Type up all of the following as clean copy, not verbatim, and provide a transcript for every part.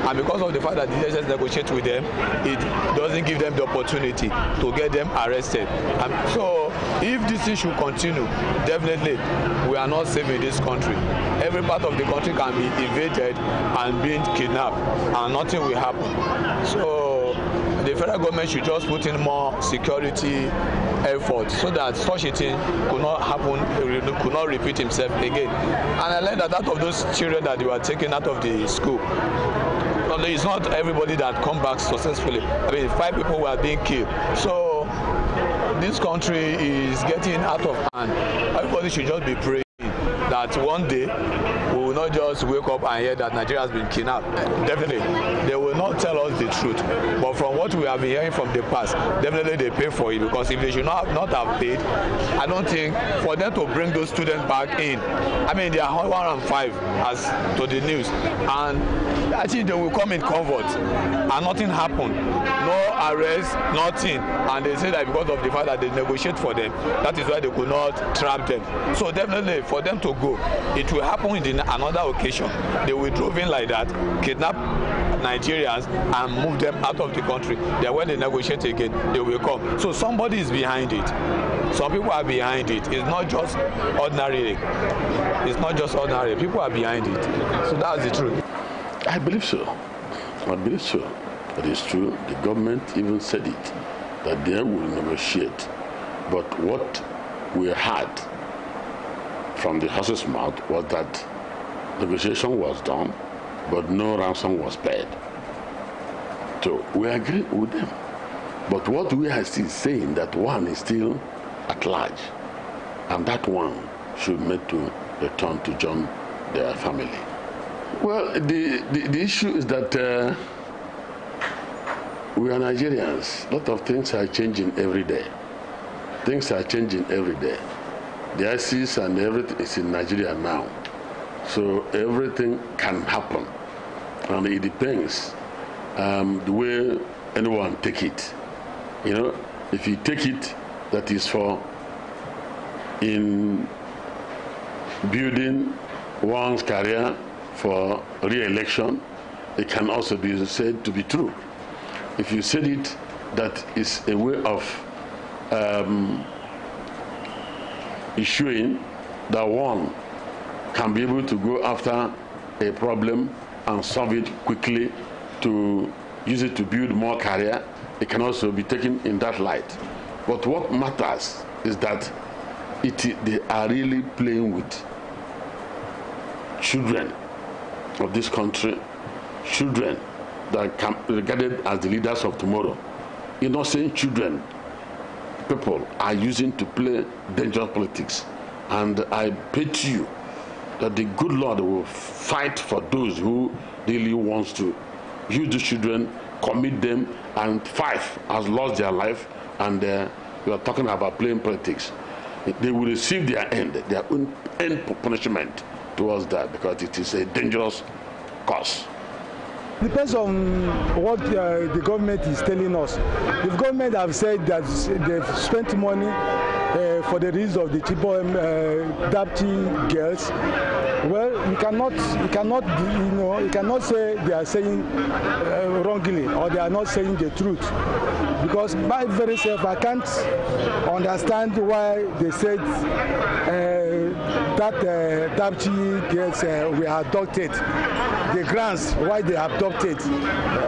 And because of the fact that the DSS negotiates with them, it doesn't give them the opportunity to get them arrested. And so if this thing should continue, definitely we are not safe in this country. Every part of the country can be invaded and being kidnapped, and nothing will happen. So the federal government should just put in more security effort so that such a thing could not happen, could not repeat himself again. And I learned that out of those children that they were taken out of the school, it's not everybody that come back successfully. I mean, 5 people were being killed. So this country is getting out of hand. Everybody should just be praying that one day we will not just wake up and hear that Nigeria has been kidnapped. Definitely, they will not tell us the truth. But from what we have been hearing from the past, definitely they pay for it, because if they should not have paid, I don't think for them to bring those students back in. I mean, they are 105 as to the news, and I think they will come in convert and nothing happened. No arrest, nothing. And they say that because of the fact that they negotiate for them, that is why they could not trap them. So definitely for them to go, it will happen in another occasion. They will drove in like that, kidnap Nigerians and move them out of the country. Then when they negotiate again, they will come. So somebody is behind it. Some people are behind it. It's not just ordinary. It's not just ordinary. People are behind it. So that's the truth. I believe so. I believe so. That is true. The government even said it, that they will negotiate. But what we had from the horse's mouth was that negotiation was done, but no ransom was paid. So we agree with them. But what we are still saying, that one is still at large, and that one should make to return to join their family. Well, the issue is that we are Nigerians. A lot of things are changing every day. Things are changing every day. The ISIS and everything is in Nigeria now. So everything can happen. And it depends the way anyone take it. You know, if you take it, that is for in building one's career for re-election, it can also be said to be true. If you said it, that is a way of ensuring that one can be able to go after a problem and solve it quickly, to use it to build more career. It can also be taken in that light. But what matters is that they are really playing with children of this country, children that can be regarded as the leaders of tomorrow. Innocent children, people are using to play dangerous politics. And I bet you that the good Lord will fight for those who really wants to use the children, commit them, and 5 has lost their life, and we are talking about playing politics. They will receive their own end punishment towards that, because it is a dangerous cause. Depends on what the government is telling us. The government have said that they've spent money for the release of the Dapchi girls. Well, you cannot say they are saying wrongly, or they are not saying the truth, because by very self I can't understand why they said that Dapchi girls were adopted. The grounds why they are adopted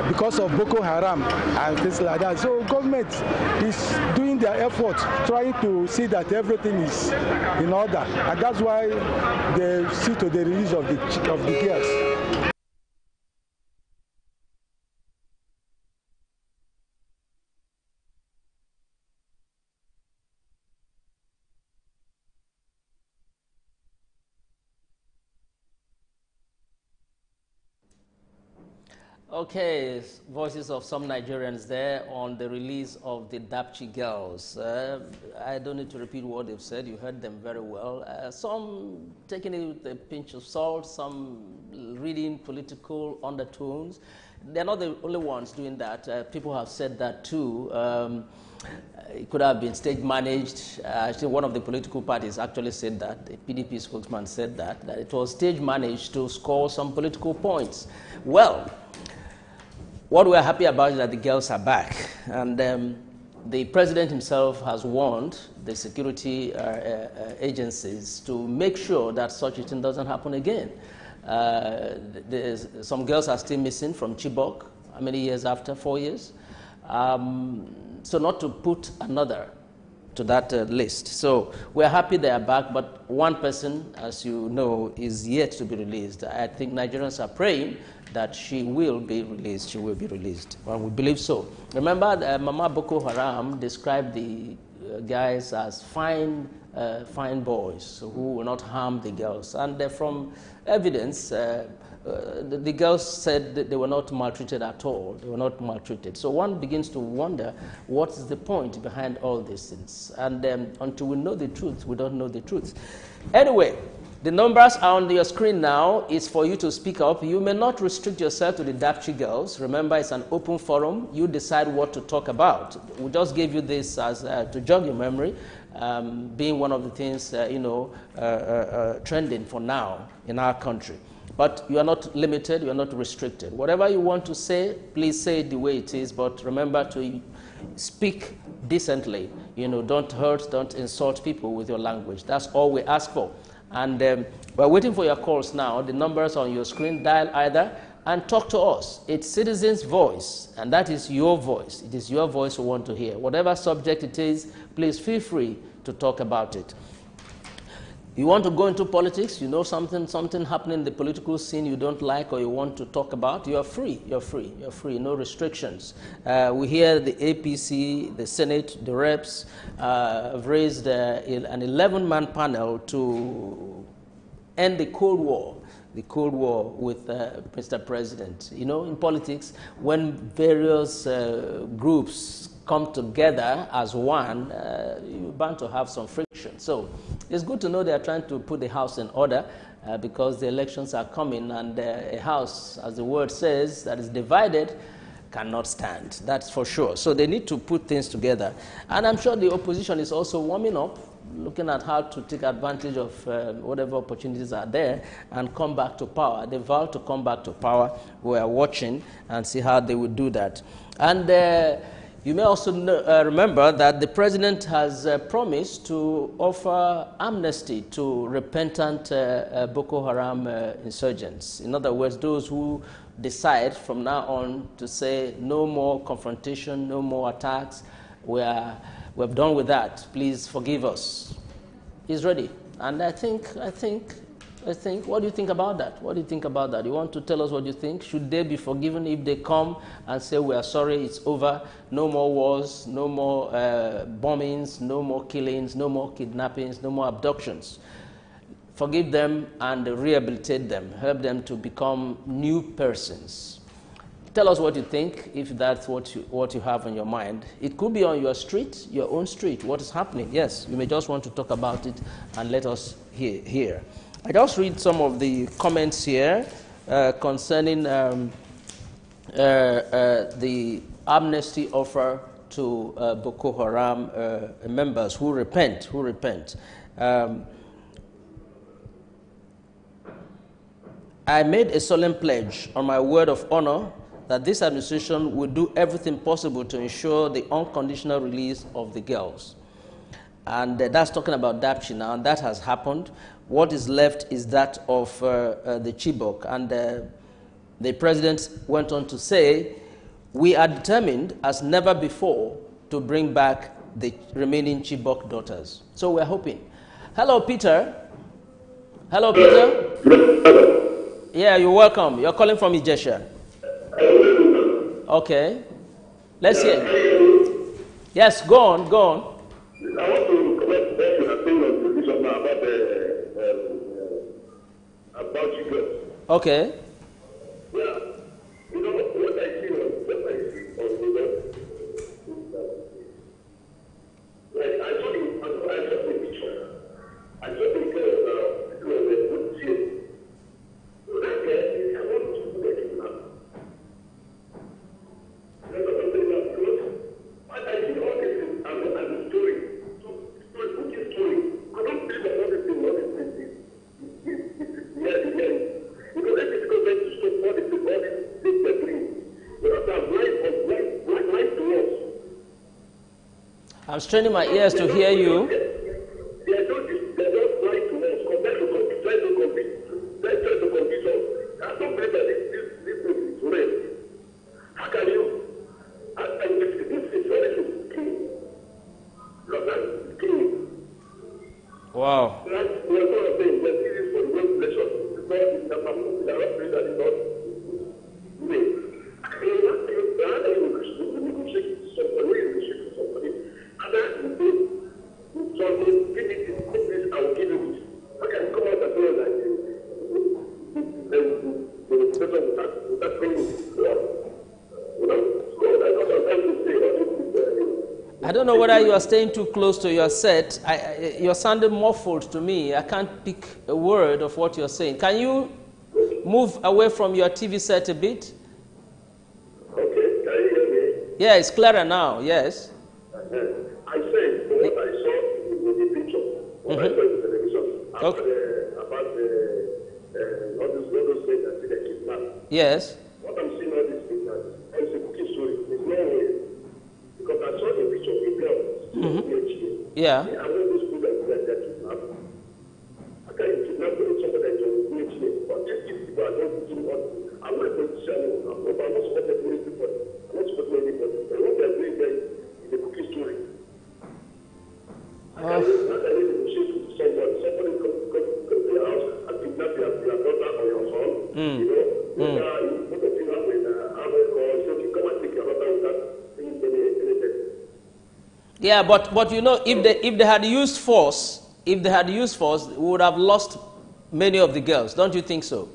because of Boko Haram and things like that. So government is doing their effort, trying to see that everything is in order, and that's why they see to the release of the girls. Okay, voices of some Nigerians there on the release of the Dapchi girls. I don't need to repeat what they've said. You heard them very well. Some taking it with a pinch of salt, some reading political undertones. They're not the only ones doing that. People have said that too. It could have been stage managed. Actually, one of the political parties actually said that. The PDP spokesman said that it was stage managed to score some political points. Well, what we're happy about is that the girls are back. And the president himself has warned the security agencies to make sure that such a thing doesn't happen again. Some girls are still missing from Chibok. How many years after? 4 years. So not to put another to that list. So we're happy they are back, but one person, as you know, is yet to be released. I think Nigerians are praying that she will be released. She will be released. Well, we believe so. Remember, Mama Boko Haram described the guys as fine boys who will not harm the girls. And from evidence, the girls said that they were not maltreated at all. They were not maltreated. So one begins to wonder what is the point behind all these things. And until we know the truth, we don't know the truth. Anyway, the numbers are on your screen now. It's for you to speak up. You may not restrict yourself to the Dapchi girls. Remember, it's an open forum. You decide what to talk about. We just gave you this as to jog your memory, being one of the things, trending for now in our country. But you are not limited, you are not restricted. Whatever you want to say, please say it the way it is, but remember to speak decently. Don't hurt, don't insult people with your language. That's all we ask for. And we're waiting for your calls now. The numbers on your screen, dial either and talk to us. It's Citizens' Voice, and that is your voice. It is your voice we want to hear. Whatever subject it is, please feel free to talk about it. You want to go into politics, something happening in the political scene you don't like or you want to talk about, you are free, no restrictions. We hear the APC, the Senate, the reps have raised an 11-man panel to end the Cold War with Mr. President. In politics, when various groups come together as one, you're bound to have some friction. So it's good to know they are trying to put the house in order because the elections are coming, and a house, as the word says, that is divided cannot stand. That's for sure. So they need to put things together. And I'm sure the opposition is also warming up, looking at how to take advantage of whatever opportunities are there and come back to power. They vow to come back to power. We are watching and see how they will do that. And you may also remember that the president has promised to offer amnesty to repentant Boko Haram insurgents. In other words, those who decide from now on to say no more confrontation, no more attacks. We're done with that. Please forgive us. He's ready. And I think, what do you think about that? What do you think about that? You want to tell us what you think? Should they be forgiven if they come and say, we are sorry, it's over, no more wars, no more bombings, no more killings, no more kidnappings, no more abductions? Forgive them and rehabilitate them, help them to become new persons. Tell us what you think, if that's what you have on your mind. It could be on your street, your own street. What is happening? Yes, you may just want to talk about it and let us hear. I just read some of the comments here concerning the amnesty offer to Boko Haram members who repent. I made a solemn pledge on my word of honor that this administration will do everything possible to ensure the unconditional release of the girls. And that's talking about Dapchi now, and that has happened. What is left is that of the Chibok. And the president went on to say, we are determined as never before to bring back the remaining Chibok daughters. So we're hoping. Hello, Peter. Hello, Peter. Yeah, you're welcome. You're calling from Ijesha. Okay. Let's hear. Yes, go on. I want to correct that you have been on position now about you. Okay. Yeah. What I see on like I saw the picture. I saw the girl now. It was a good shit. So that girl is about to get it now. I see all this and the story. So put your story. I don't believe that what is the yes. Because I'm straining my ears to hear you. They don't lie to us. Compare to compete, try to compete. Try to compete us. I don't believe that this thing is real. How can you? And this is very key. Look at key. Wow. Like we are going to say, let's see this for the world election. Because it's the people that are that is not real. I don't know whether you are staying too close to your set. You're sounding muffled to me. I can't pick a word of what you're saying. Can you move away from your TV set a bit? Okay, can you hear me? Yeah, it's clearer now, yes. I said, from what I saw in the picture, what I saw in the television, about all those things that they kidnap. Yes. What I'm seeing all these things is a cookie story. It's no way. Because I saw the picture of a girl, Yeah. I know those people that kidnap. How can you kidnap somebody that is PhD? But these people are not doing what. I'm not a politician, I'm not supporting anybody. I'm not supporting anybody. And what they're doing there is a cookie story. How can you negotiate with somebody come to your house and kidnap your daughter or your son? You know, both of you have a call, so you come and take your daughter without anything. Yeah, but you know, if they had used force, we would have lost many of the girls. Don't you think so?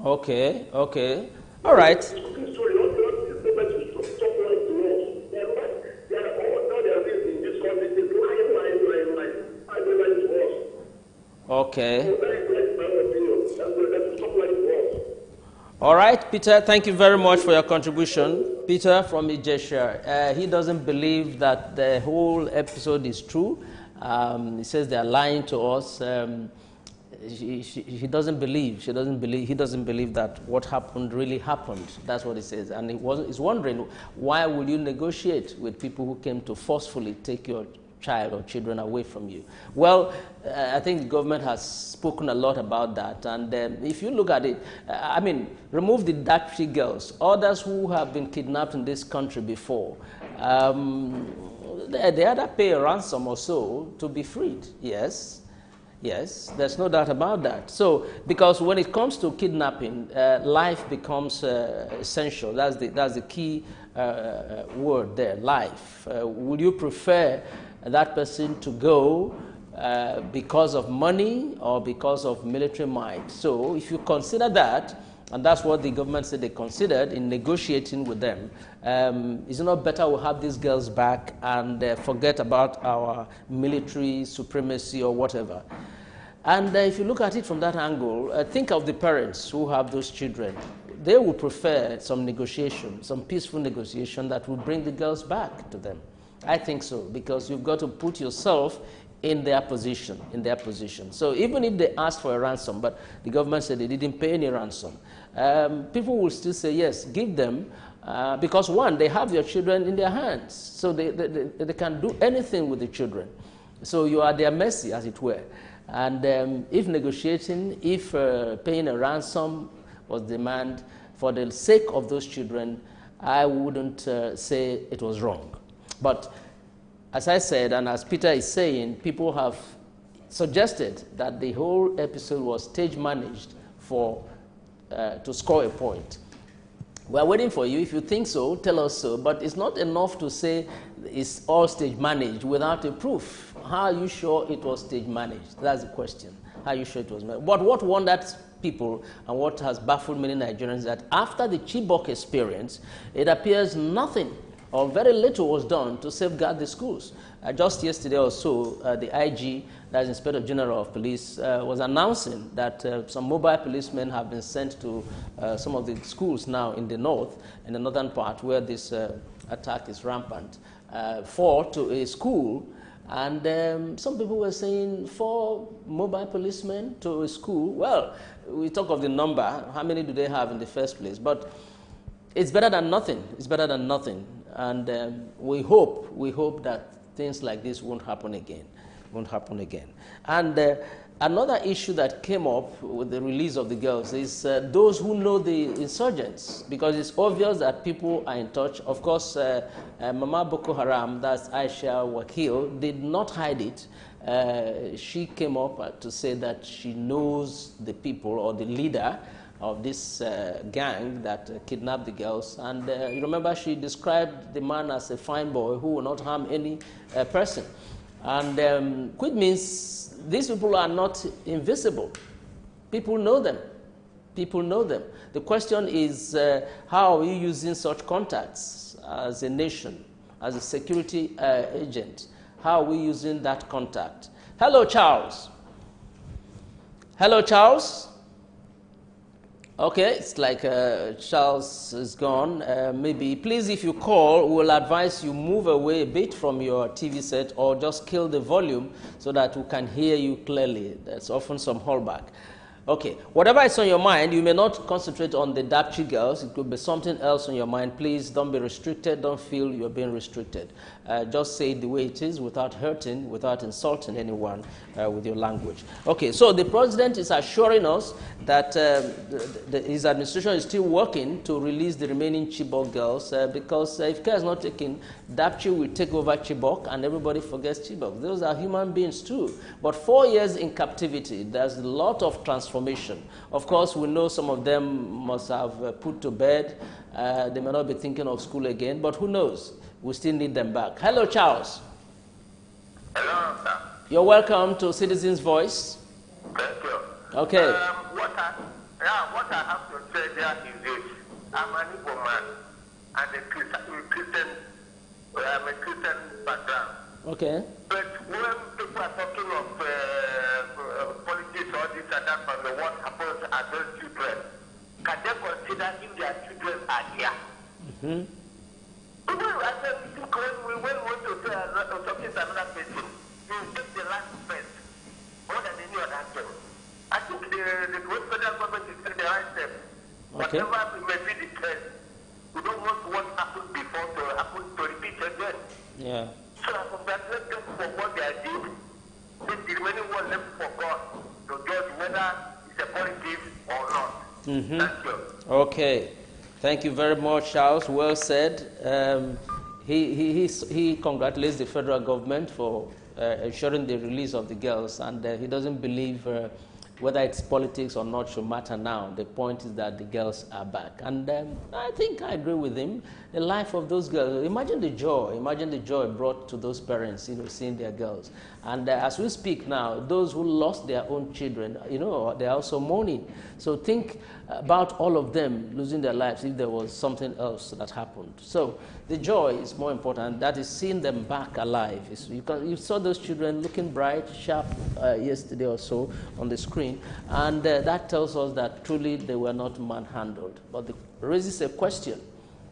Okay, okay. All right. Okay. All right, Peter, thank you very much for your contribution. Peter from Ijesha, he doesn't believe that the whole episode is true. He says they are lying to us. He doesn't believe that what happened really happened. That's what he says. And he's wondering, why will you negotiate with people who came to forcefully take your child or children away from you? Well, I think the government has spoken a lot about that. And if you look at it, remove the Dapchi girls, others who have been kidnapped in this country before, they either pay a ransom or so to be freed. Yes, there's no doubt about that. So, because when it comes to kidnapping, life becomes essential. That's the key word there, life. Would you prefer that person to go because of money or because of military might? So, if you consider that, and that's what the government said they considered in negotiating with them, is it not better we have these girls back and forget about our military supremacy or whatever? And if you look at it from that angle, think of the parents who have those children. They would prefer some negotiation, some peaceful negotiation that will bring the girls back to them. I think so, because you've got to put yourself in their position, So even if they asked for a ransom, but the government said they didn't pay any ransom, people will still say, yes, give them, because one, they have their children in their hands, so they can do anything with the children. So you are at their mercy, as it were. And if negotiating, if paying a ransom was demand for the sake of those children, I wouldn't say it was wrong. But as I said, and as Peter is saying, people have suggested that the whole episode was stage managed to score a point. We're waiting for you. If you think so, tell us so. But it's not enough to say it's all stage managed without a proof. How are you sure it was stage managed? That's the question. How are you sure it was managed? But what wondered people and what has baffled many Nigerians is that after the Chibok experience, it appears nothing or very little was done to safeguard the schools. Just yesterday or so, the IG, that's Inspector General of Police, was announcing that some mobile policemen have been sent to some of the schools now in the north, in the northern part where this attack is rampant, 4 to a school. And some people were saying 4 mobile policemen to a school. Well, we talk of the number, how many do they have in the first place? But it's better than nothing. It's better than nothing. And we hope that things like this won't happen again. Won't happen again. And another issue that came up with the release of the girls is those who know the insurgents, because it's obvious that people are in touch. Of course, Mama Boko Haram, that's Aisha Wakil, did not hide it. She came up to say that she knows the people or the leader of this gang that kidnapped the girls. And you remember she described the man as a fine boy who will not harm any person. And which means these people are not invisible. People know them. People know them. The question is, how are we using such contacts as a nation, as a security agent? How are we using that contact? Hello, Charles. Hello, Charles. Okay, it's like Charles is gone. Maybe, please, if you call, we'll advise you move away a bit from your TV set or just kill the volume so that we can hear you clearly. There's often some holdback. Okay, whatever is on your mind, you may not concentrate on the Dapchi girls. It could be something else on your mind. Please don't be restricted. Don't feel you're being restricted. Just say it the way it is without hurting, without insulting anyone with your language. Okay, so the president is assuring us that his administration is still working to release the remaining Chibok girls because if care is not taken, Dapchi will take over Chibok and everybody forgets Chibok. Those are human beings too. But 4 years in captivity, there's a lot of transformation. Of course, we know some of them must have put to bed. They may not be thinking of school again, but who knows? We still need them back. Hello, Charles. Hello, sir. You're welcome to Citizens Voice. Thank you. Okay. What I have to say there is this. I'm an Igbo man and I'm a Christian background. Okay. But when people are talking of politics or this and that from what happens to those children, can they consider if their children are here? Mm-hmm. I think when we want to say something to another person, you take the last first, more than any other thing. I think the federal government is taking the right step. Okay. Whatever may be the case, we don't want what happened before to happen to repeat again. Yeah. So I congratulate them for what they did. Let the remaining one left for God to judge whether it's a politics or not. Mm-hmm. Thank you. Okay. Thank you very much, Charles. Well said. He congratulates the federal government for ensuring the release of the girls, and he doesn't believe whether it's politics or not should matter now. The point is that the girls are back. And I think I agree with him. The life of those girls, imagine the joy brought to those parents, seeing their girls. And as we speak now, those who lost their own children, they're also mourning. So think about all of them losing their lives if there was something else that happened. So the joy is more important. That is seeing them back alive. You saw those children looking bright, sharp yesterday or so on the screen. And that tells us that truly they were not manhandled. But it raises a question.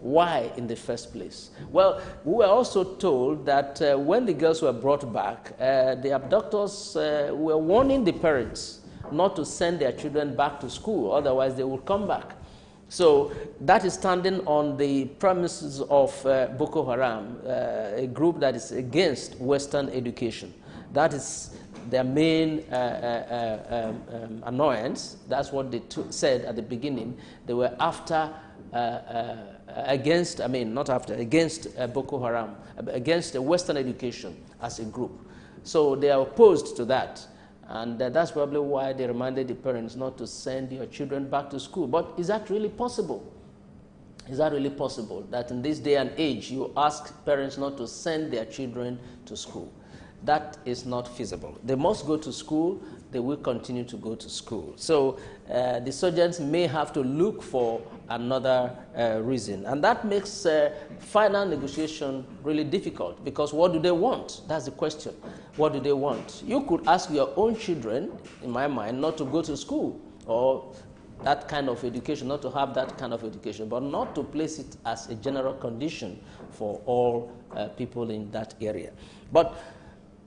Why in the first place? Well, we were also told that when the girls were brought back, the abductors were warning the parents not to send their children back to school, otherwise they will come back. So that is standing on the premises of Boko Haram, a group that is against Western education. That is their main annoyance. That's what they said at the beginning. They were against Boko Haram, against Western education as a group. So they are opposed to that. And that's probably why they reminded the parents not to send your children back to school. But is that really possible? Is that really possible that in this day and age you ask parents not to send their children to school? That is not feasible. They must go to school. they will continue to go to school. So the surgeons may have to look for another reason. And that makes final negotiation really difficult, because what do they want? That's the question. What do they want? You could ask your own children, in my mind, not to go to school or that kind of education, not to have that kind of education, but not to place it as a general condition for all people in that area. But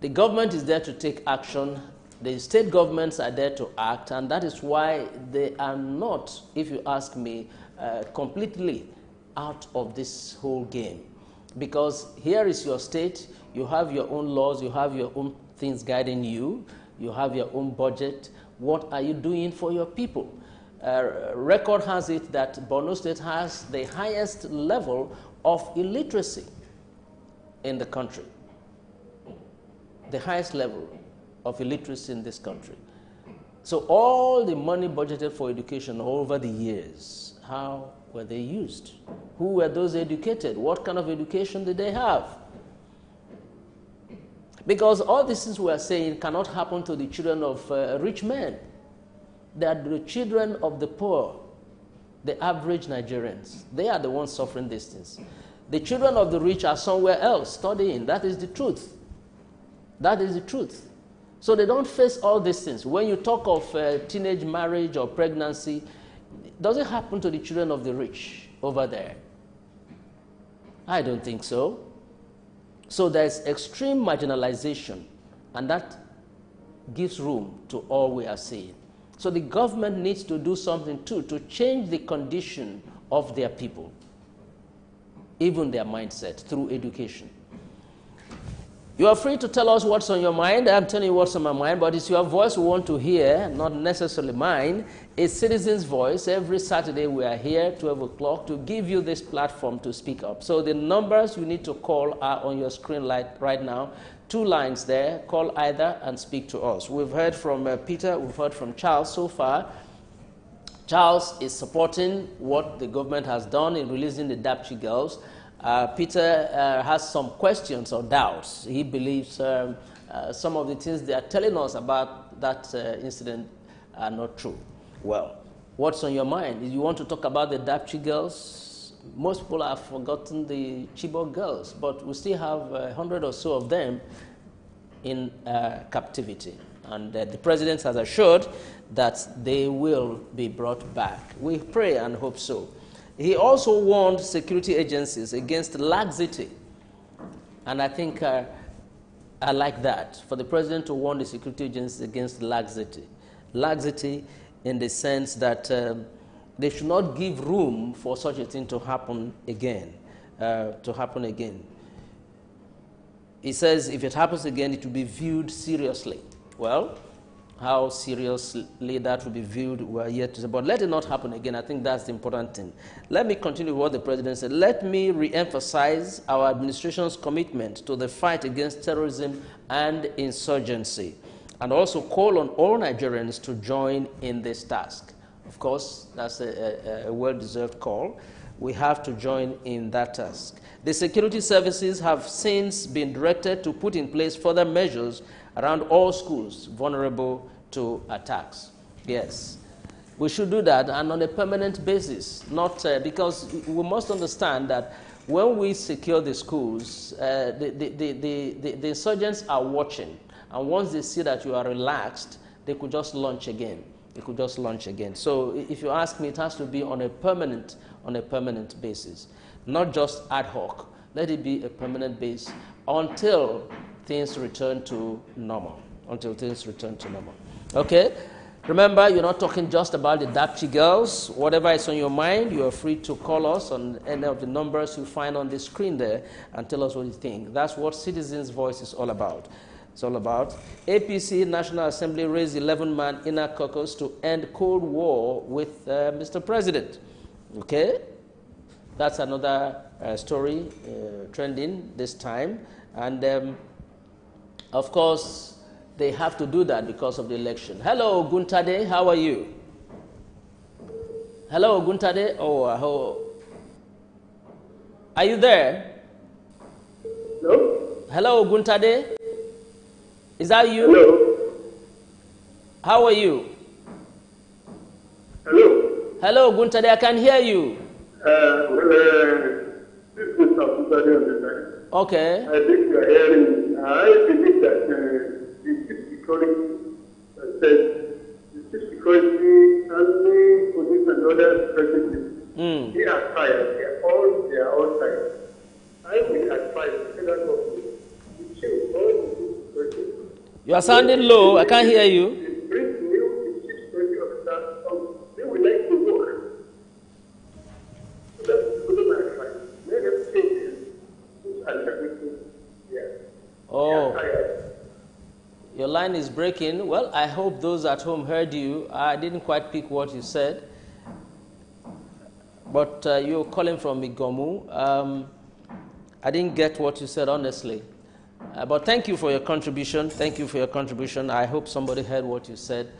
the government is there to take action. The state governments are there to act, and that is why they are not, if you ask me, completely out of this whole game. Because here is your state, you have your own laws, you have your own things guiding you, you have your own budget. What are you doing for your people? Record has it that Borno State has the highest level of illiteracy in the country. The highest level of illiteracy in this country. So all the money budgeted for education over the years, how were they used? Who were those educated? What kind of education did they have? Because all these things we are saying cannot happen to the children of rich men. They are the children of the poor, the average Nigerians. They are the ones suffering these things. The children of the rich are somewhere else studying. That is the truth. That is the truth. So they don't face all these things. When you talk of teenage marriage or pregnancy, does it happen to the children of the rich over there? I don't think so. So there's extreme marginalization, and that gives room to all we are seeing. So the government needs to do something too to change the condition of their people, even their mindset, through education. You are free to tell us what's on your mind. I'm telling you what's on my mind, but it's your voice we want to hear, not necessarily mine. It's Citizens' Voice. Every Saturday we are here, 12 o'clock, to give you this platform to speak up. So the numbers you need to call are on your screen right now. 2 lines there. Call either and speak to us. We've heard from Peter. We've heard from Charles so far. Charles is supporting what the government has done in releasing the Dapchi girls. Peter has some questions or doubts. He believes some of the things they are telling us about that incident are not true. Well, what's on your mind? You want to talk about the Dapchi girls? Most people have forgotten the Chibok girls, but we still have 100 or so of them in captivity. And the president has assured that they will be brought back. We pray and hope so. He also warned security agencies against laxity. And I think I like that, for the president to warn the security agencies against laxity. Laxity in the sense that they should not give room for such a thing to happen again. He says if it happens again, it will be viewed seriously. Well, how seriously that will be viewed, we are yet to say. But let it not happen again. I think that's the important thing. Let me continue with what the president said. Let me re-emphasize our administration's commitment to the fight against terrorism and insurgency, and also call on all Nigerians to join in this task. Of course, that's a well-deserved call. We have to join in that task. The security services have since been directed to put in place further measures around all schools vulnerable to attacks. Yes, we should do that, and on a permanent basis, not because we must understand that when we secure the schools, the insurgents are watching, and once they see that you are relaxed, they could just launch again. So if you ask me, it has to be on a permanent basis, not just ad hoc. Let it be a permanent base until things return to normal. Okay? Remember, you're not talking just about the Dapchi girls. Whatever is on your mind, you are free to call us on any of the numbers you find on the screen there and tell us what you think. That's what Citizens' Voice is all about. It's all about. APC National Assembly raised 11-man inner caucus to end Cold War with Mr. President. Okay? That's another story trending this time. And of course, they have to do that because of the election. Hello, Guntade, how are you? Hello, Guntade. Are you there? Hello? Hello, Guntade. Is that you? Hello? How are you? Hello. Hello, Guntade, I can hear you. This is Mr. Guntade on the line. Okay. I think you are hearing. I believe that the chief security said the chief security and the police and other security, they are tired. They are all tired. I will advise the federal government to change all the chief security. You are sounding low. I can't hear you. Bring new chief security officers. They would like to work. So that's my advice. Let them change this and everything. Yeah. Oh. Your line is breaking. Well, I hope those at home heard you. I didn't quite pick what you said. But you're calling from Igomu. I didn't get what you said, honestly. But thank you for your contribution. Thank you for your contribution. I hope somebody heard what you said.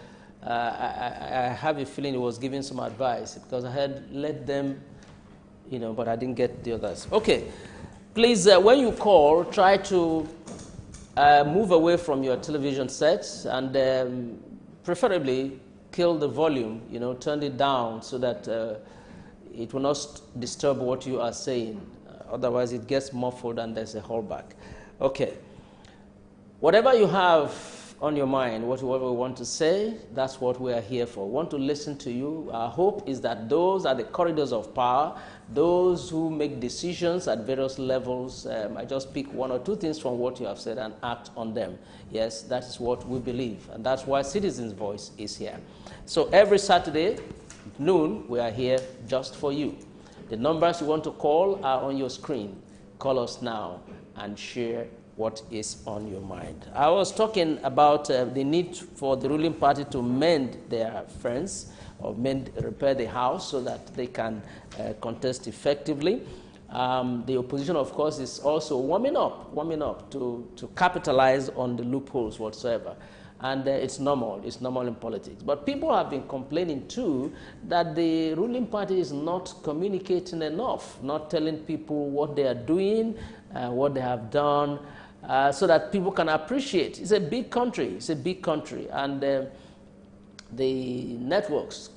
I have a feeling it was giving some advice because I had let them, but I didn't get the others. Okay. Please, when you call, try to move away from your television set and preferably kill the volume, turn it down so that it will not disturb what you are saying. Otherwise, it gets muffled and there's a holdback. Okay. Whatever you have on your mind, whatever we want to say, that's what we are here for. We want to listen to you. Our hope is that those are the corridors of power, those who make decisions at various levels. I just pick one or two things from what you have said and act on them. Yes, that is what we believe. And that's why Citizens' Voice is here. So every Saturday, noon, we are here just for you. The numbers you want to call are on your screen. Call us now and share what is on your mind. I was talking about the need for the ruling party to mend their fence or repair the house so that they can contest effectively. The opposition, of course, is also warming up to capitalize on the loopholes whatsoever. And it's normal in politics. But people have been complaining too that the ruling party is not communicating enough, not telling people what they are doing, what they have done, so that people can appreciate. It's a big country, and the networks,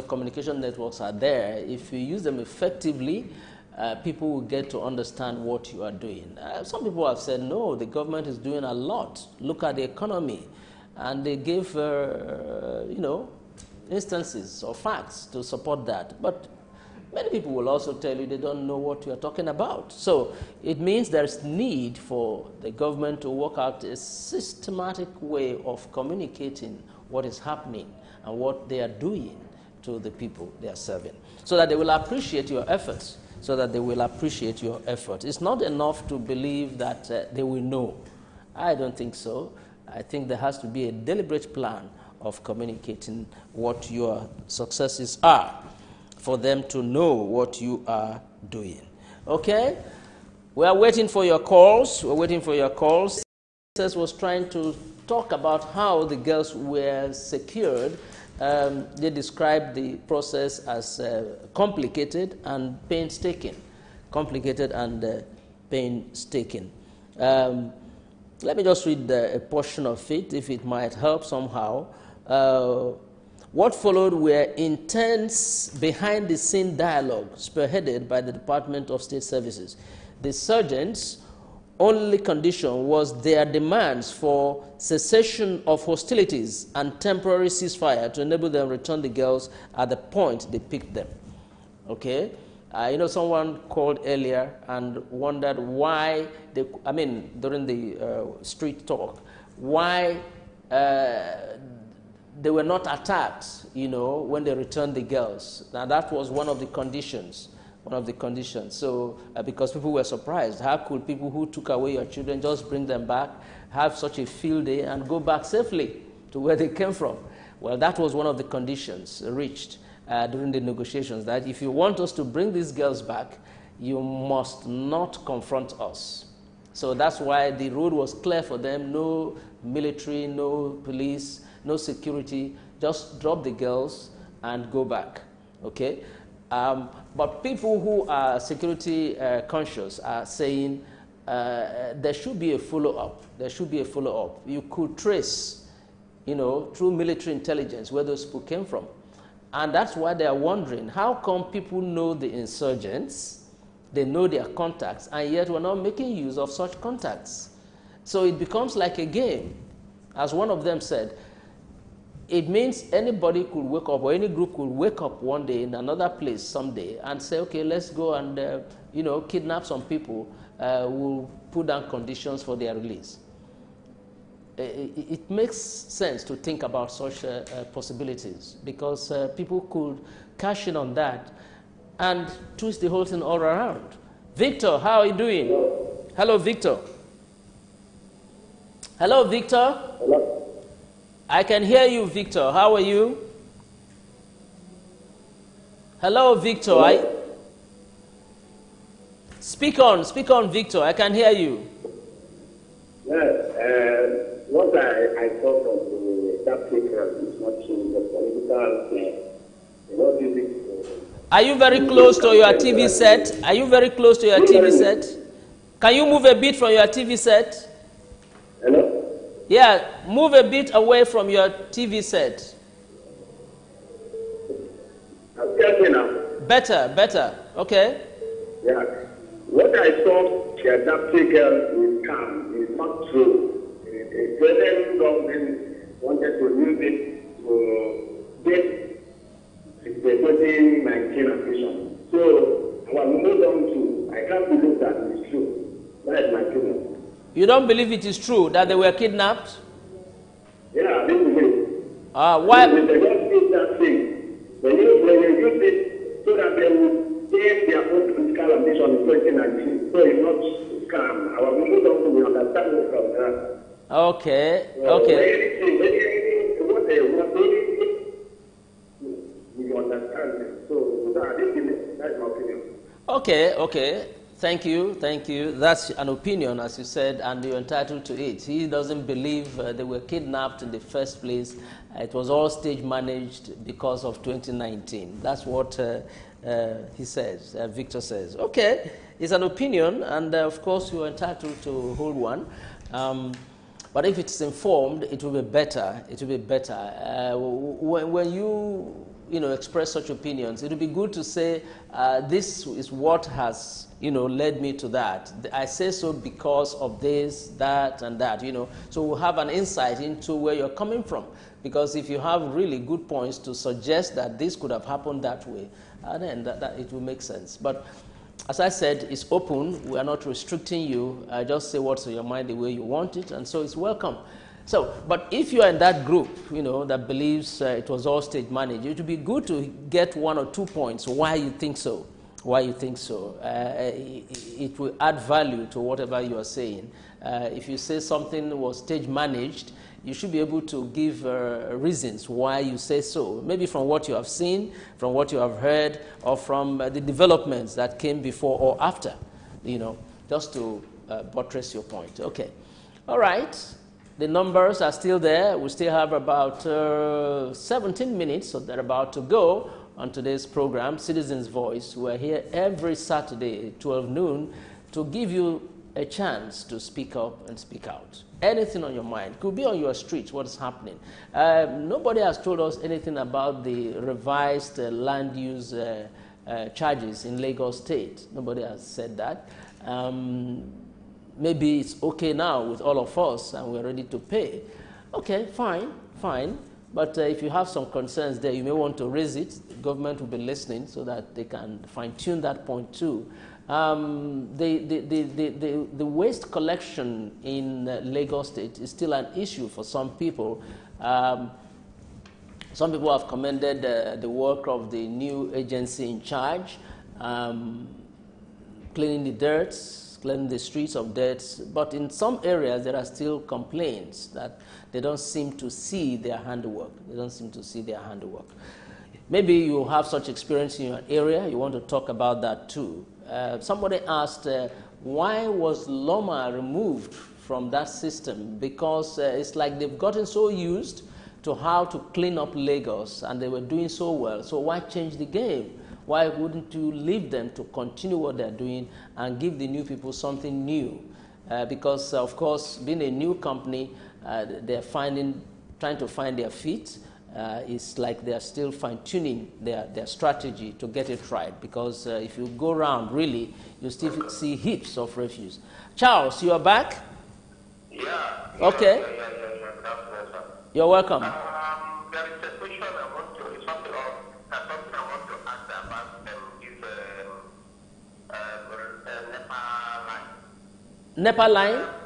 communication networks are there. If you use them effectively, people will get to understand what you are doing. Some people have said, no, the government is doing a lot. Look at the economy. And they give, instances or facts to support that. But many people will also tell you they don't know what you're talking about. So it means there's need for the government to work out a systematic way of communicating what is happening and what they are doing to the people they are serving, so that they will appreciate your efforts, It's not enough to believe that they will know. I don't think so. I think there has to be a deliberate plan of communicating what your successes are for them to know what you are doing. Okay? We are waiting for your calls. Was trying to talk about how the girls were secured. They described the process as complicated and painstaking. Let me just read a portion of it, if it might help somehow. What followed were intense behind-the-scene dialogue spearheaded by the Department of State Services. The sergeants' only condition was their demands for cessation of hostilities and temporary ceasefire to enable them to return the girls at the point they picked them. Okay? Someone called earlier and wondered why, during the street talk, why they were not attacked, when they returned the girls. Now, that was one of the conditions. So, because people were surprised. How could people who took away your children just bring them back, have such a field day, and go back safely to where they came from? Well, that was one of the conditions reached during the negotiations, that if you want us to bring these girls back, you must not confront us. So that's why the road was clear for them. No military, no police, no security. Just drop the girls and go back. Okay? But people who are security conscious are saying there should be a follow-up. You could trace through military intelligence where those people came from. And that's why they are wondering, how come people know the insurgents, they know their contacts, and yet we're not making use of such contacts? So it becomes like a game. As one of them said, it means anybody could wake up, or any group could wake up one day in another place someday and say, okay, let's go and kidnap some people, we'll put down conditions for their release. It makes sense to think about such possibilities, because people could cash in on that and twist the whole thing all around. Victor, how are you doing? Hello, Victor. Hello, Victor. Hello. I can hear you, Victor. How are you? Hello, Victor. Hello. Speak on, Victor. I can hear you. Yes, what I saw from the Dapchi is not true. The political thing. Are you very close to your TV set? Are you very close to your TV set? Can you move a bit from your TV set? Hello? Yeah, move a bit away from your TV set. I'm getting now. Better. Okay. Yeah. What I saw, the Dapchi girl is calm. Is not true. The present government wanted to use it to get the 2019 ambition. So, I will move on to, I can't believe that it's true. That is my opinion. You don't believe it is true that they were kidnapped? Yeah, this is it. Why? They just use that thing. They use it so that they will get their own political ambition in 2019. So it's not scam. Our movement also will understand it from that. Okay. Anything, what they want, we understand it. So that's my opinion. Okay. Thank you. That's an opinion, as you said, and you're entitled to it. He doesn't believe they were kidnapped in the first place. It was all stage managed because of 2019. That's what he says, Victor says. Okay, it's an opinion, and of course you're entitled to hold one. But if it's informed, it will be better. When you express such opinions, it would be good to say, this is what has led me to that. I say so because of this, that, and that, So we'll have an insight into where you're coming from. Because if you have really good points to suggest that this could have happened that way, then that it will make sense. But as I said, it's open. We are not restricting you. Just say what's on your mind the way you want it, and so it's welcome. So, but if you are in that group, that believes it was all stage managed, it would be good to get 1 or 2 points why you think so. It will add value to whatever you are saying. If you say something was stage managed, you should be able to give reasons why you say so. Maybe from what you have seen, from what you have heard, or from the developments that came before or after, just to buttress your point. Okay. All right. The numbers are still there. We still have about 17 minutes, so they're about to go on today's program, Citizens Voice. We're here every Saturday, 12 noon, to give you a chance to speak up and speak out. Anything on your mind. Could be on your street, what is happening. Nobody has told us anything about the revised land use charges in Lagos State. Nobody has said that. Maybe it's okay now with all of us and we're ready to pay. Okay, fine. But if you have some concerns there, you may want to raise it. The government will be listening so that they can fine-tune that point too. The waste collection in Lagos State is still an issue for some people. Some people have commended the work of the new agency in charge, cleaning the dirt, cleaning the streets of dirt, but in some areas there are still complaints that they don't seem to see their handiwork. Maybe you have such experience in your area, you want to talk about that too. Somebody asked, why was Loma removed from that system? Because it's like they've gotten so used to how to clean up Lagos and they were doing so well, so why change the game? Why wouldn't you leave them to continue what they're doing and give the new people something new? Because, of course, being a new company, they're finding trying to find their feet. It's like they're still fine-tuning their strategy to get it right, because if you go around, really, you still see heaps of refuse. Charles, you are back? Yeah. Okay. Yeah. You're welcome. There is a question I want to, something I want to ask about this NEPA NEPA line. line?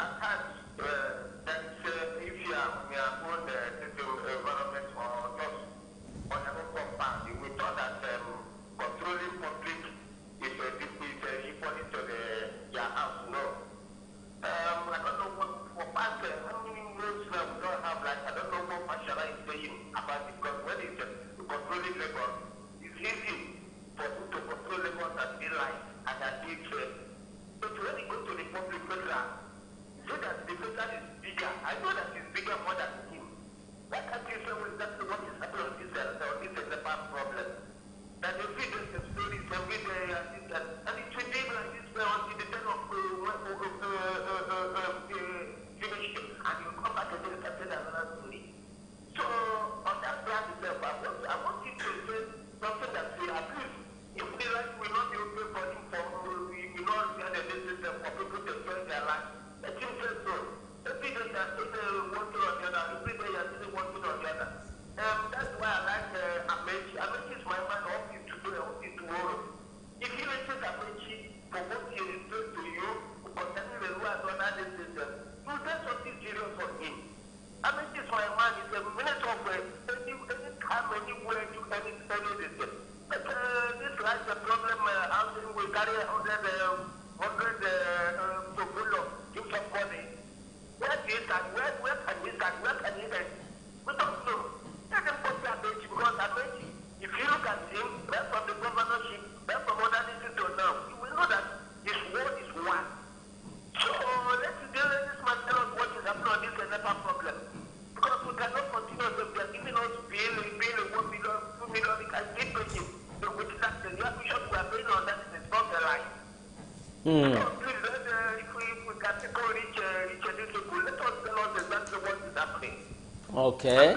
Okay.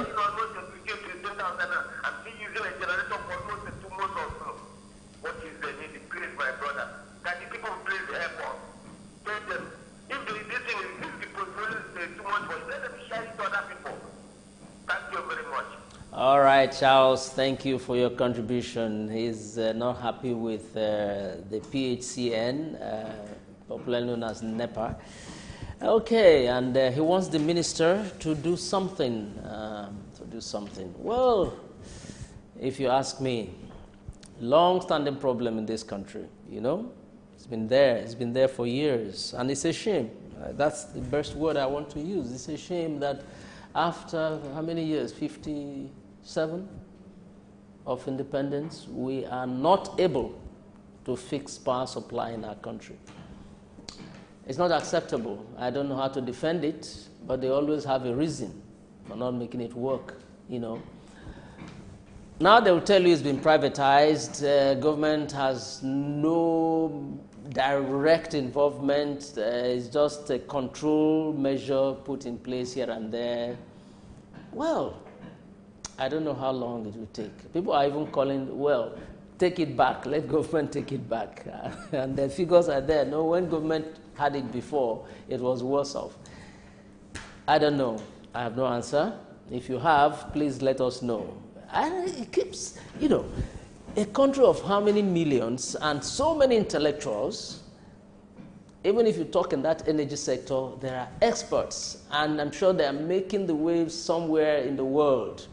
All right, Charles, thank you for your contribution. He's not happy with the PHCN, popularly known as NEPA. Okay, and he wants the minister to do something. Well, if you ask me, long-standing problem in this country, you know? It's been there for years, and it's a shame. That's the best word I want to use. It's a shame that after how many years, 57 of independence, we are not able to fix power supply in our country. It's not acceptable. I don't know how to defend it, but they always have a reason for not making it work, you know. Now they will tell you it's been privatized, government has no direct involvement, it's just a control measure put in place here and there. Well, I don't know how long it will take. People are even calling, well, take it back, let government take it back. And the figures are there. No, when government had it before, it was worse off. I don't know. I have no answer. If you have, please let us know. It keeps, you know, a country of how many millions and so many intellectuals, even if you talk in that energy sector, there are experts, and I'm sure they are making the waves somewhere in the world.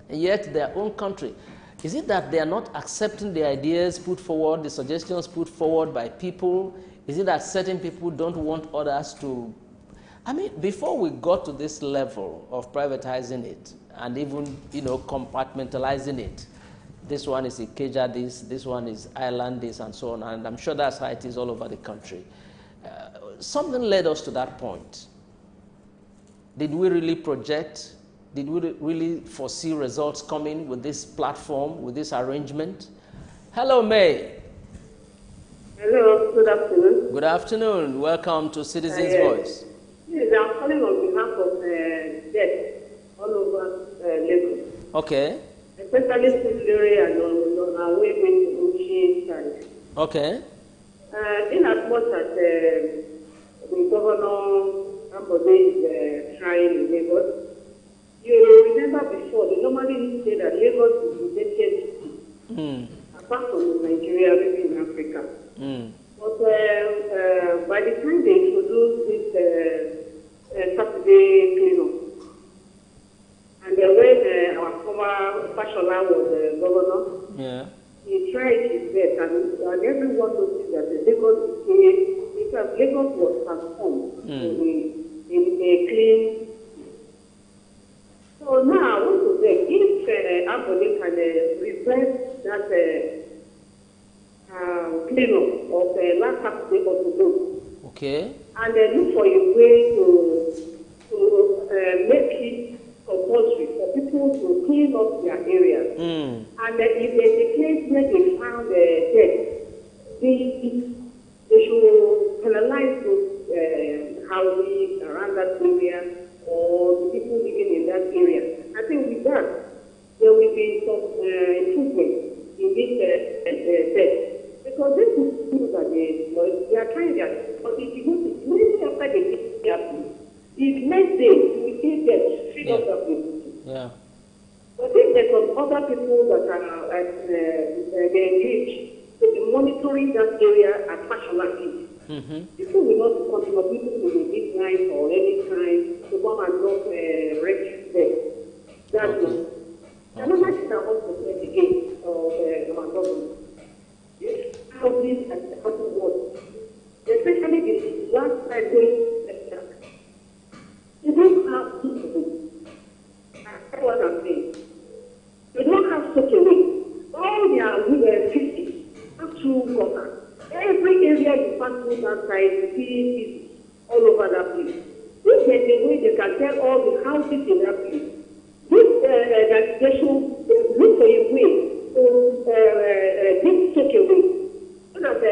And yet their own country, is it that they are not accepting the ideas put forward, the suggestions put forward by people? Is it that certain people don't want others to? I mean, before we got to this level of privatizing it and even, you know, compartmentalizing it, this one is Ikeja this one is Ireland this, and so on, and I'm sure that's how it is all over the country. Something led us to that point. Did we really project? Did we really foresee results coming with this platform, with this arrangement? Hello, May. Hello, good afternoon. Good afternoon. Welcome to Citizens Voice. Yes, I'm calling on behalf of the death all over Okay. Especially Sicily and on our way to Uchi side. Okay. In as much as the governor Ambode is trying in Lagos, you remember before, they normally say that Lagos is the dirtiest city, apart from Nigeria, maybe in Africa. But by the time they introduced this Saturday cleanup, and when our former Fashola was governor, he tried his best, and everyone noticed that the Lagos became, because Lagos was transformed in a clean. So now I want to say, if Ambode can reverse that cleanup of last Saturday or today, okay, and look for a way to make it compulsory for people to clean up their areas. And if there's a place where they found dead, they should penalize those houses around that area or the people living in that area. I think with that, there will be some improvement in this death. Because this is things that they are trying their best. But if you go to immediately after they get their food, if next day we see them free up the food. Yeah. But if there's some other people that are engaged in monitoring that area at Fashola, people will not continue, people will be midnight or any time to come and drop refuse there. That's not. Another thing I want to say again of our government. Houses and the housing world, especially the last time going you don't have people. That's what I'm saying. You don't have such a way. All their 50 have to govern. Every area you pass through that side, you see all over that place. This is the way they can tell all the houses in that place. This they should look for a way to take such a way. So that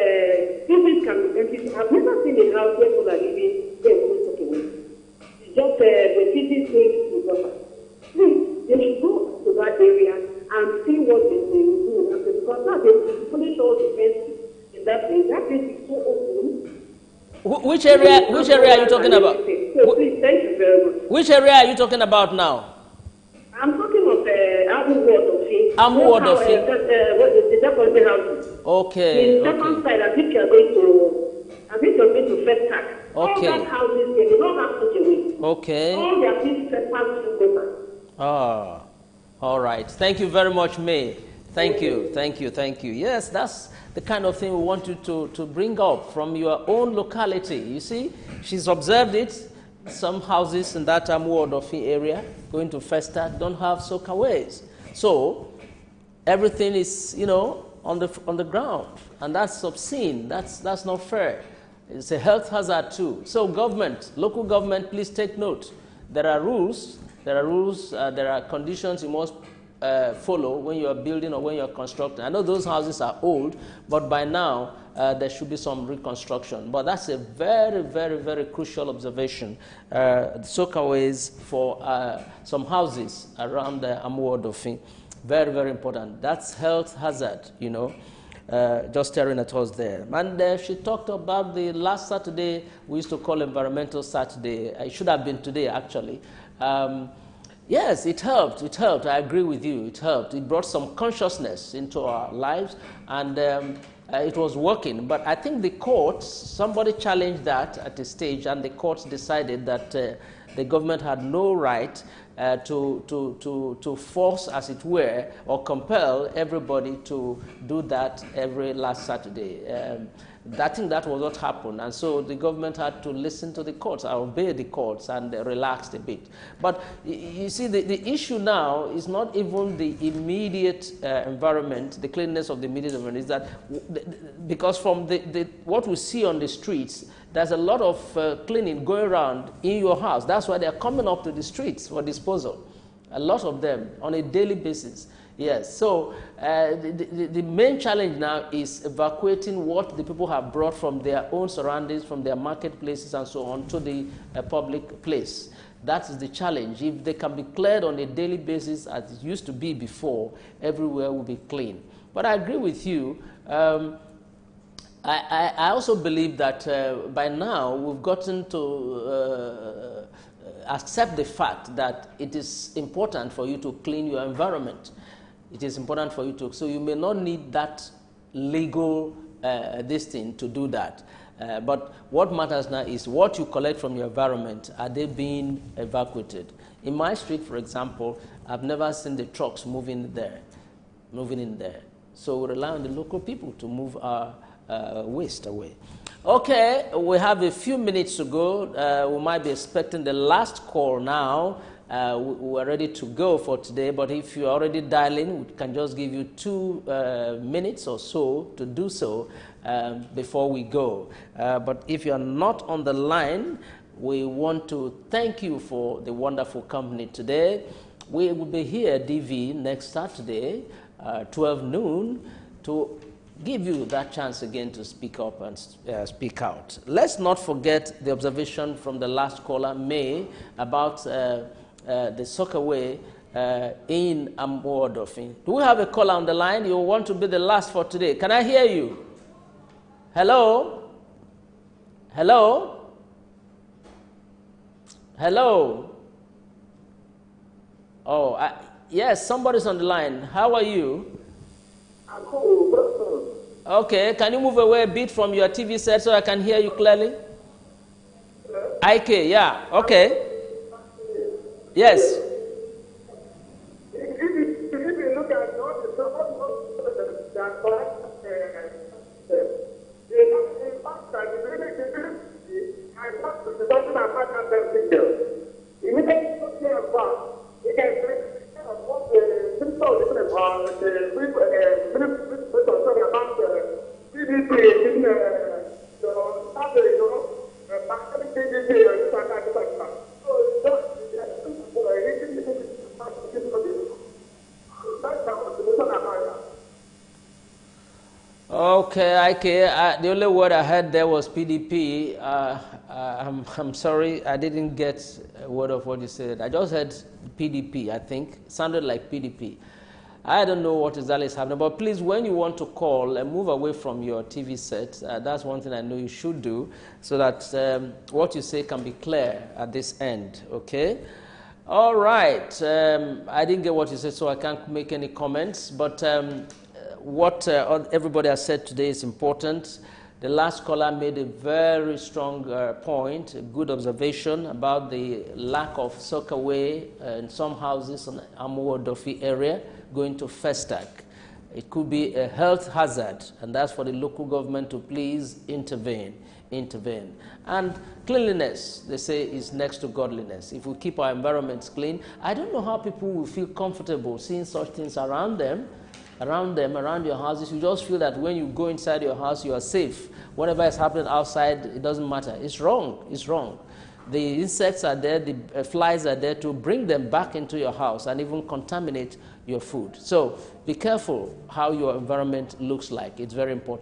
people can be empty. I've never seen a house where people are living there in such a way. It's just the city going to govern. Please, they should go to that area and see what they do. Because now they finish all the fences in that place. That place is so open. Which area are you talking about? So please, thank you very much. Which area are you talking about now? I'm talking of Amu Ward of Fee. Amu Ward of Fee. The Dapchi houses. Okay. In the second side, I think you're going to first tax. Okay. All that houses, they don't have such a way. Okay. All their things pass through paper. Ah, all right. Thank you very much, May. Thank you. Yes, that's the kind of thing we want you to bring up from your own locality. You see, she's observed it. Some houses in that Ward of area going to Festa don't have soakaways. So everything is, on the ground, and that's obscene. That's not fair. It's a health hazard too. So government, local government, please take note. There are rules. There are conditions you must follow when you are building or when you are constructing. I know those houses are old, but by now there should be some reconstruction. But that's a very, very, very crucial observation. Soakaways for some houses around the Amuodofi. Very, very important. That's health hazard, just staring at us there. And she talked about the last Saturday we used to call Environmental Saturday. It should have been today, actually. Yes, it helped. It helped. I agree with you. It helped. It brought some consciousness into our lives, and it was working. But I think the courts, somebody challenged that at a stage, and the courts decided that the government had no right to force, as it were, or compel everybody to do that every last Saturday. I think that was what happened, and so the government had to listen to the courts, obey the courts, and relaxed a bit. But you see, the issue now is not even the immediate environment, the cleanliness of the immediate environment, is that because from what we see on the streets, there's a lot of cleaning going around in your house. That's why they're coming up to the streets for disposal. A lot of them on a daily basis. Yes, so the main challenge now is evacuating what the people have brought from their own surroundings, from their marketplaces and so on, to the public place. That is the challenge. If they can be cleared on a daily basis as it used to be before, everywhere will be clean. But I agree with you. I also believe that by now we've gotten to accept the fact that it is important for you to clean your environment. It is important for you to, so you may not need that legal this thing to do that. But what matters now is what you collect from your environment, are they being evacuated? In my street, for example, I've never seen the trucks moving in there. So we rely on the local people to move our waste away. Okay, we have a few minutes to go. We might be expecting the last call now. We're ready to go for today, but if you're already dialing, we can just give you 2 minutes or so to do so before we go. But if you're not on the line, we want to thank you for the wonderful company today. We will be here, DV, next Saturday, 12 noon, to give you that chance again to speak up and speak out. Let's not forget the observation from the last caller, May, about the Sockaway in Amwodofin. Do we have a caller on the line? You want to be the last for today. Can I hear you? Hello? Hello? Hello? Oh, yes, somebody's on the line. How are you? I'm cool. Okay, can you move away a bit from your TV set so I can hear you clearly? IK, yeah, okay. Yes. If you look at Okay, IK, the only word I heard there was PDP. I'm sorry, I didn't get a word of what you said. I just heard PDP, I think. It sounded like PDP. I don't know what exactly is happening, but please, when you want to call, move away from your TV set. That's one thing I know you should do, so that what you say can be clear at this end, okay? All right. I didn't get what you said, so I can't make any comments, but what everybody has said today is important. The last caller made a very strong point, a good observation about the lack of sockaway in some houses in the Amuwodofi area going to Festac. It could be a health hazard, and that's for the local government to please intervene. And cleanliness, they say, is next to godliness. If we keep our environments clean, I don't know how people will feel comfortable seeing such things around your houses. You just feel that when you go inside your house, you are safe. Whatever is happening outside, it doesn't matter. It's wrong. It's wrong. The insects are there, the flies are there to bring them back into your house and even contaminate your food. So be careful how your environment looks like. It's very important.